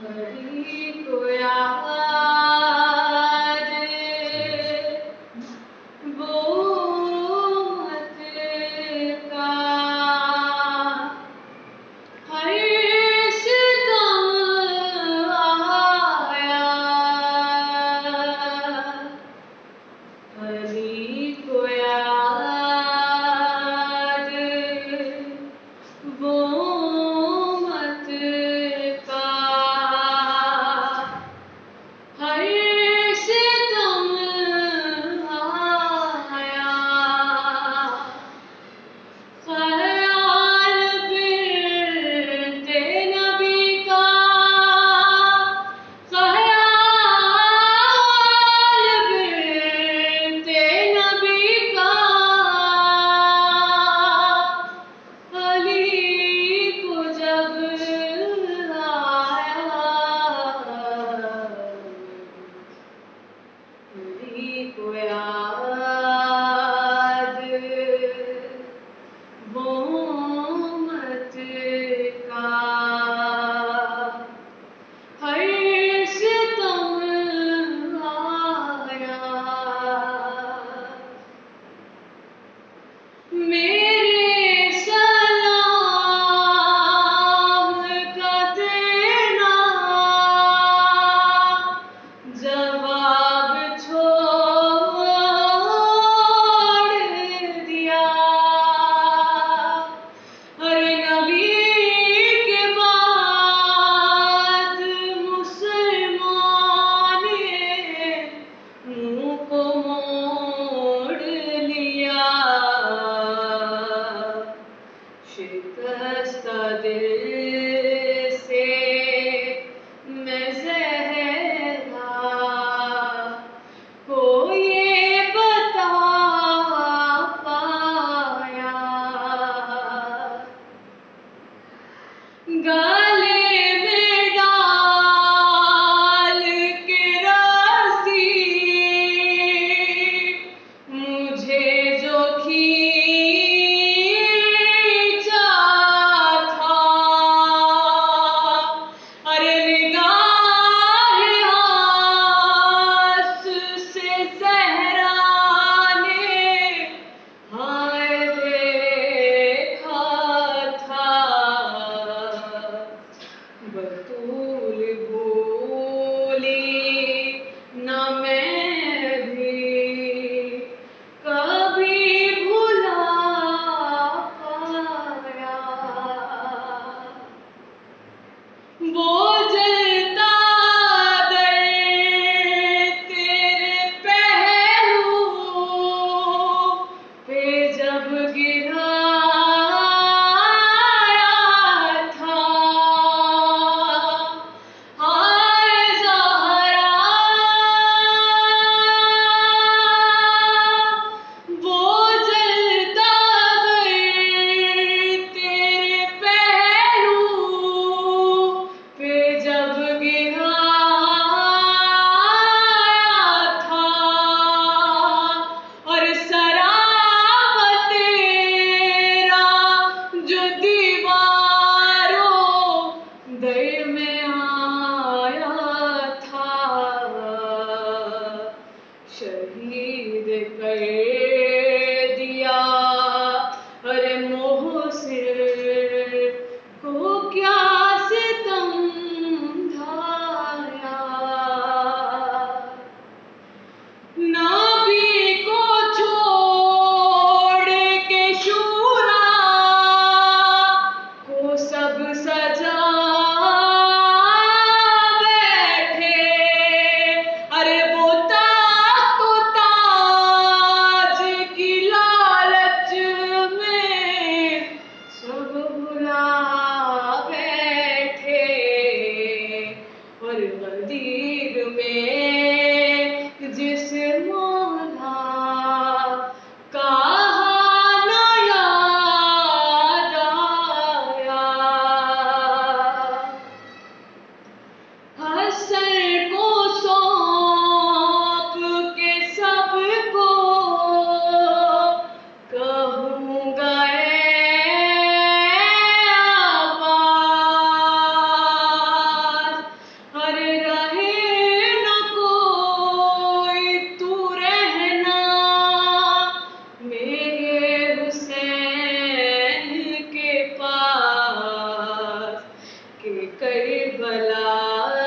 हरि को याद वो मत का हर सितम आया। हरि को याद वो मत का हर सितम आया। ख्याल बिरते नबी का ख्याल बिरते नबी का अली को जब आया। अली को याद वो मत का हर सितम आया। मेरे सलाम का देना जवाब छोड़ दिया। अरे नबी के बाद मुसलमान मुंह को मोड़ लिया। शिकस्ता दिल से मैं ज़हरा को ये बता पाया। गले में डाल के रस्सी मुझे जो खींचा था। अरे निगाह हाथ से ज़हरा ने हाय देखा था। बतूल भूली न मैं भी कभी भुला पाया। वो जलता दर तेरे पहलू पे जब गिराया था। हाय ज़हरा वो जलता दर तेरे पहलू पे कि करबला